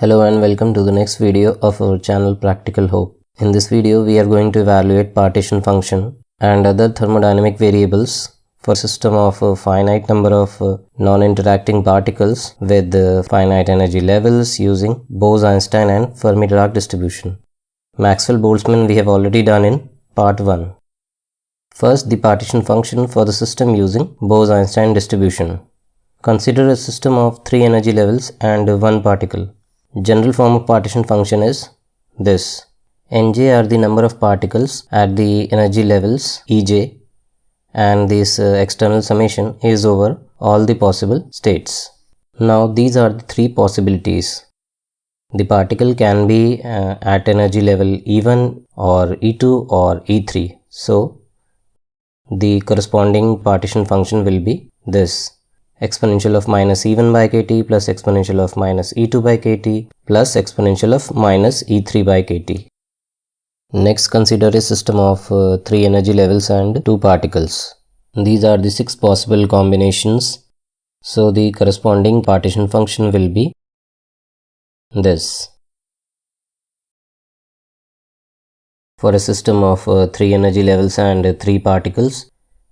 Hello and welcome to the next video of our channel Practical Hope. In this video we are going to evaluate partition function and other thermodynamic variables for a system of a finite number of non-interacting particles with finite energy levels using Bose-Einstein and Fermi-Dirac distribution. Maxwell-Boltzmann we have already done in part 1. First, the partition function for the system using Bose-Einstein distribution. Consider a system of 3 energy levels and 1 particle. General form of partition function is this. Nj are the number of particles at the energy levels Ej, and this external summation is over all the possible states. Now these are the 3 possibilities. The particle can be at energy level E1 or E2 or E3. So the corresponding partition function will be this. Exponential of minus E1 by kt plus exponential of minus E2 by kt plus exponential of minus E3 by kt. Next, consider a system of 3 energy levels and 2 particles. These are the 6 possible combinations. So the corresponding partition function will be this. For a system of 3 energy levels and 3 particles,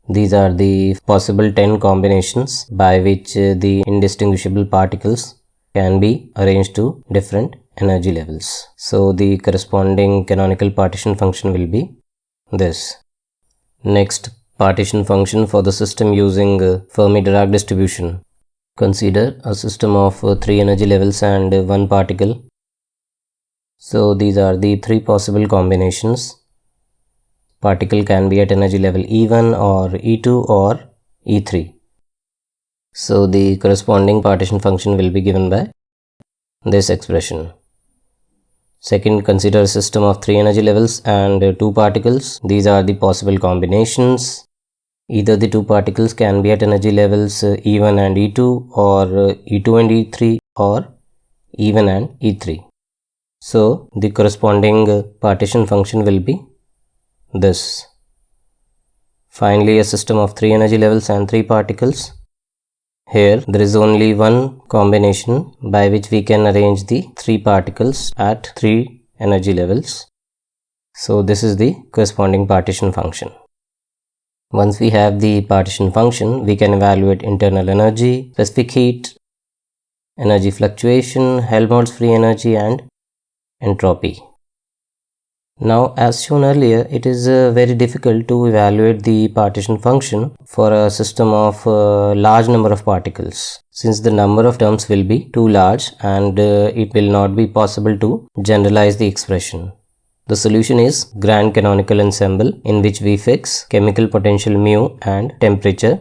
these are the possible 10 combinations by which the indistinguishable particles can be arranged to different energy levels. So the corresponding canonical partition function will be this. Next, partition function for the system using Fermi-Dirac distribution. Consider a system of 3 energy levels and 1 particle. So these are the 3 possible combinations. Particle can be at energy level E1 or E2 or E3. So the corresponding partition function will be given by this expression. Second, consider a system of 3 energy levels and 2 particles. These are the possible combinations. Either the 2 particles can be at energy levels E1 and E2 or E2 and E3 or E1 and E3. So the corresponding partition function will be this. Finally, a system of 3 energy levels and 3 particles. Here there is only one combination by which we can arrange the 3 particles at 3 energy levels. So this is the corresponding partition function. Once we have the partition function, we can evaluate internal energy, specific heat, energy fluctuation, Helmholtz free energy and entropy. Now, as shown earlier, it is very difficult to evaluate the partition function for a system of large number of particles, since the number of terms will be too large and it will not be possible to generalize the expression. The solution is grand canonical ensemble, in which we fix chemical potential mu and temperature.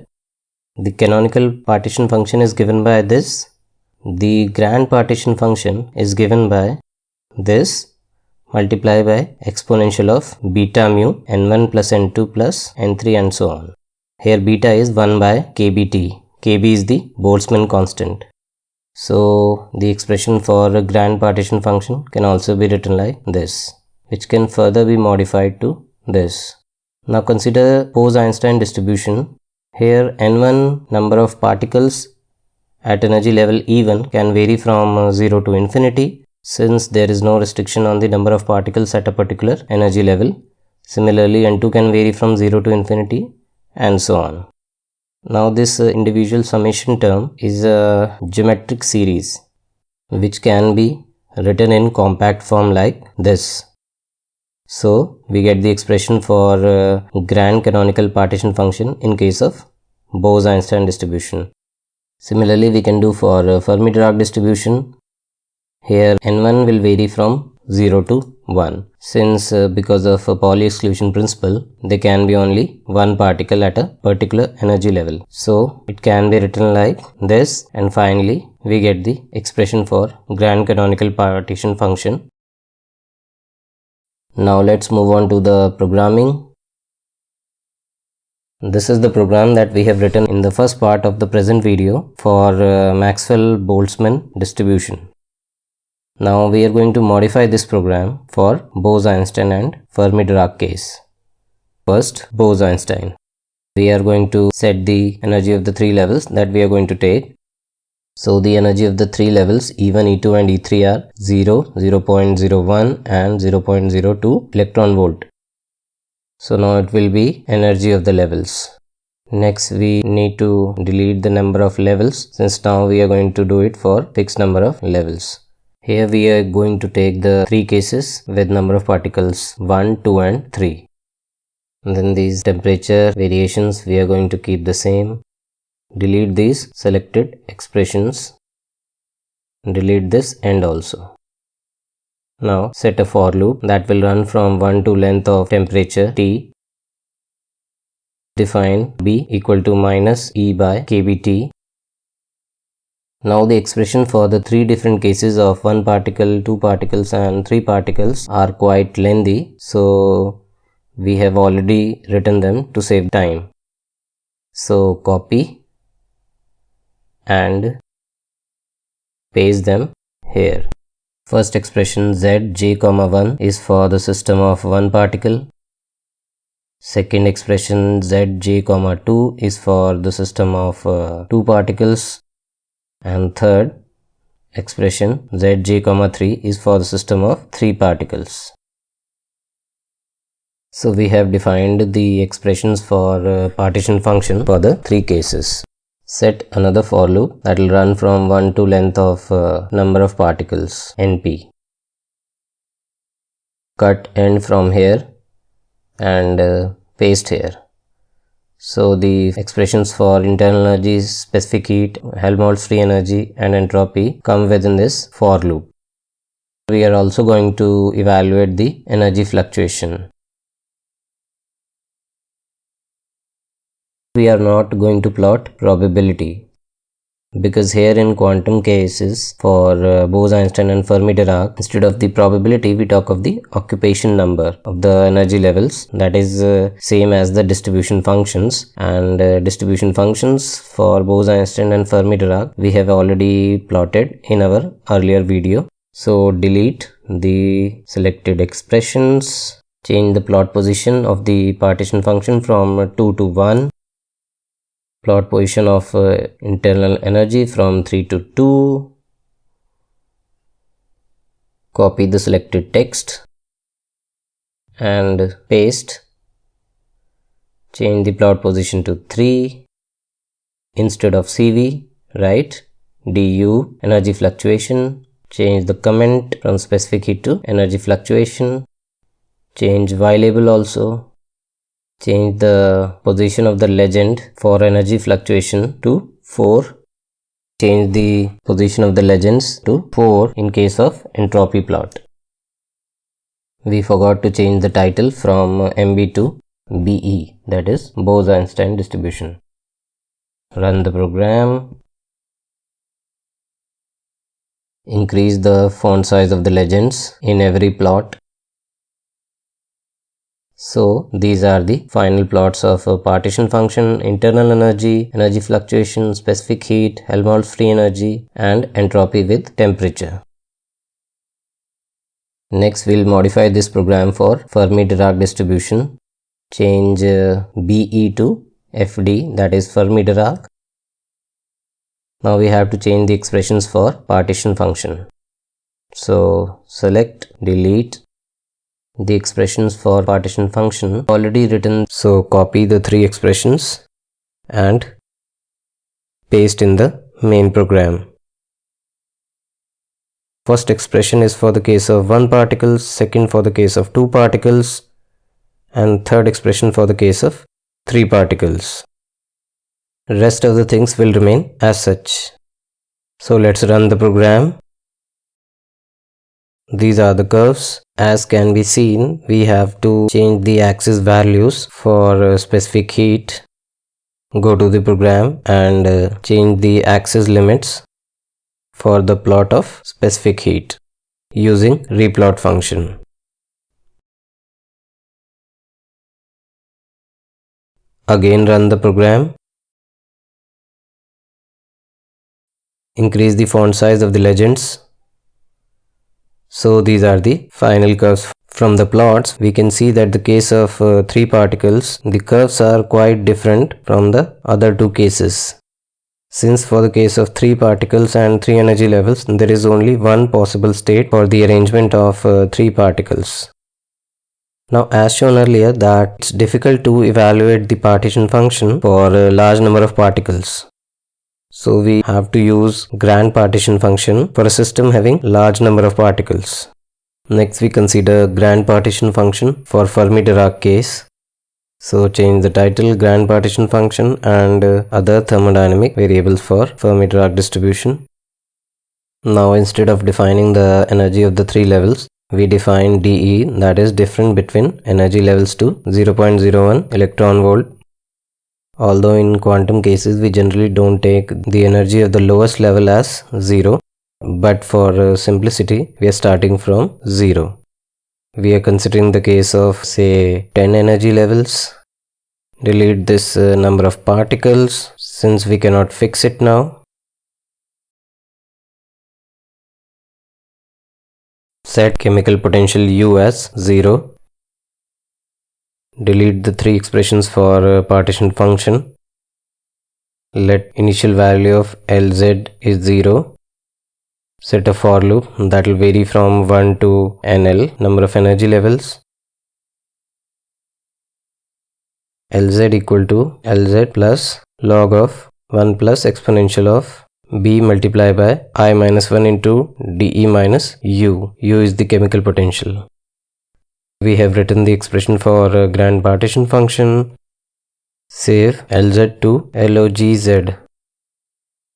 The canonical partition function is given by this. The grand partition function is given by this, multiply by exponential of beta mu n1 plus n2 plus n3 and so on. Here beta is 1 by kbt. Kb is the Boltzmann constant. So the expression for a grand partition function can also be written like this, which can further be modified to this. Now consider Bose-Einstein distribution. Here n1 number of particles at energy level E1 can vary from 0 to infinity, since there is no restriction on the number of particles at a particular energy level. Similarly, N2 can vary from 0 to infinity and so on. Now this individual summation term is a geometric series which can be written in compact form like this. So we get the expression for grand canonical partition function in case of Bose-Einstein distribution. Similarly, we can do for Fermi-Dirac distribution. Here n1 will vary from 0 to 1, since because of a Pauli exclusion principle, there can be only one particle at a particular energy level. So it can be written like this, and finally we get the expression for grand canonical partition function. Now let's move on to the programming. This is the program that we have written in the first part of the present video for Maxwell-Boltzmann distribution. Now we are going to modify this program for Bose-Einstein and Fermi-Dirac case. First, Bose-Einstein. We are going to set the energy of the 3 levels that we are going to take. So the energy of the three levels E1, E2 and E3 are 0, 0.01 and 0.02 electron volt. So now it will be energy of the levels. Next we need to delete the number of levels, since now we are going to do it for fixed number of levels. Here we are going to take the three cases with number of particles 1, 2 and 3. And then these temperature variations we are going to keep the same. Delete these selected expressions. Delete this end also. Now set a for loop that will run from 1 to length of temperature T. Define B equal to minus E by kBT. Now the expression for the three different cases of 1 particle, 2 particles and 3 particles are quite lengthy, so we have already written them to save time. So copy and paste them here. First expression Zj, 1 is for the system of 1 particle. Second expression Zj, 2 is for the system of 2 particles. And third expression Zj, 3 is for the system of 3 particles. So we have defined the expressions for partition function for the three cases. Set another for loop that will run from 1 to length of number of particles np. Cut end from here and paste here. So the expressions for internal energy, specific heat, Helmholtz free energy and entropy come within this for loop. We are also going to evaluate the energy fluctuation. We are not going to plot probability, because here in quantum cases for Bose-Einstein and Fermi-Dirac, instead of the probability we talk of the occupation number of the energy levels, that is same as the distribution functions, and distribution functions for Bose-Einstein and Fermi-Dirac we have already plotted in our earlier video. So delete the selected expressions, change the plot position of the partition function from 2 to 1, plot position of internal energy from 3 to 2, copy the selected text and paste, change the plot position to 3, instead of CV write du energy fluctuation, change the comment from specific heat to energy fluctuation, change y label also, change the position of the legend for energy fluctuation to 4. Change the position of the legends to 4 in case of entropy plot. We forgot to change the title from MB to BE, that is Bose-Einstein distribution. Run the program. Increase the font size of the legends in every plot. So these are the final plots of a partition function, internal energy, energy fluctuation, specific heat, Helmholtz free energy and entropy with temperature. Next we'll modify this program for Fermi-Dirac distribution. Change BE to FD, that is Fermi-Dirac. Now we have to change the expressions for partition function. So select, delete the expressions for partition function already written, so copy the three expressions and paste in the main program. First expression is for the case of 1 particle, second for the case of 2 particles and third expression for the case of 3 particles. Rest of the things will remain as such. So let's run the program. These are the curves. As can be seen, we have to change the axis values for specific heat. Go to the program and change the axis limits for the plot of specific heat using replot function. Again run the program. Increase the font size of the legends. So these are the final curves. From the plots, we can see that the case of 3 particles, the curves are quite different from the other 2 cases. Since for the case of 3 particles and 3 energy levels, there is only one possible state for the arrangement of 3 particles. Now, as shown earlier, that it's difficult to evaluate the partition function for a large number of particles. So we have to use grand partition function for a system having large number of particles. Next we consider grand partition function for Fermi-Dirac case. So change the title grand partition function and other thermodynamic variables for Fermi-Dirac distribution. Now instead of defining the energy of the 3 levels, we define dE, that is difference between energy levels to 0.01 electron volt. Although in quantum cases we generally don't take the energy of the lowest level as 0, but for simplicity we are starting from 0. We are considering the case of say 10 energy levels. Delete this number of particles since we cannot fix it now. Set chemical potential U as 0. Delete the 3 expressions for partition function. Let initial value of Lz is 0. Set a for loop that will vary from 1 to NL, number of energy levels. Lz equal to Lz plus log of 1 plus exponential of B multiplied by I minus 1 into dE minus U. U is the chemical potential. We have written the expression for grand partition function. Save Lz to log(z).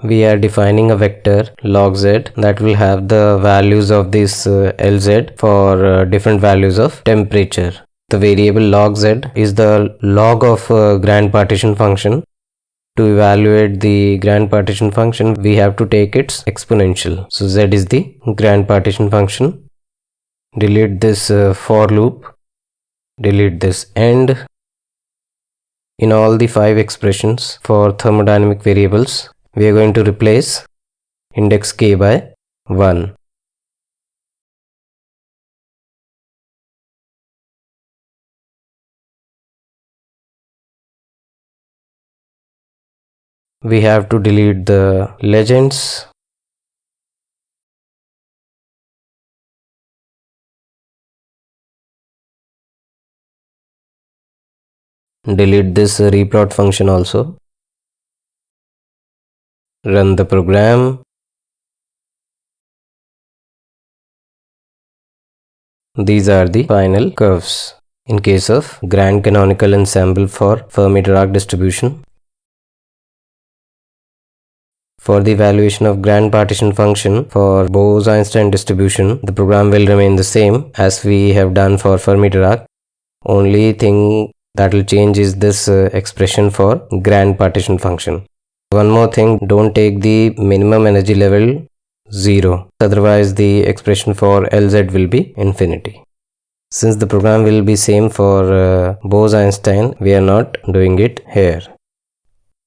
We are defining a vector log z that will have the values of this Lz for different values of temperature. The variable log z is the log of grand partition function. To evaluate the grand partition function, we have to take its exponential. So z is the grand partition function. Delete this for loop. Delete this end. In all the 5 expressions for thermodynamic variables, we are going to replace index k by 1. We have to delete the legends. Delete this replot function also. Run the program. These are the final curves in case of grand canonical ensemble for Fermi-Dirac distribution. For the evaluation of grand partition function for Bose-Einstein distribution, the program will remain the same as we have done for Fermi-Dirac. Only thing that will change is this expression for grand partition function. One more thing, don't take the minimum energy level 0, otherwise the expression for Lz will be infinity. Since the program will be same for Bose-Einstein, we are not doing it here.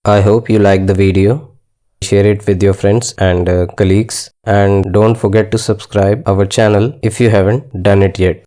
I hope you like the video. Share it with your friends and colleagues, and don't forget to subscribe our channel if you haven't done it yet.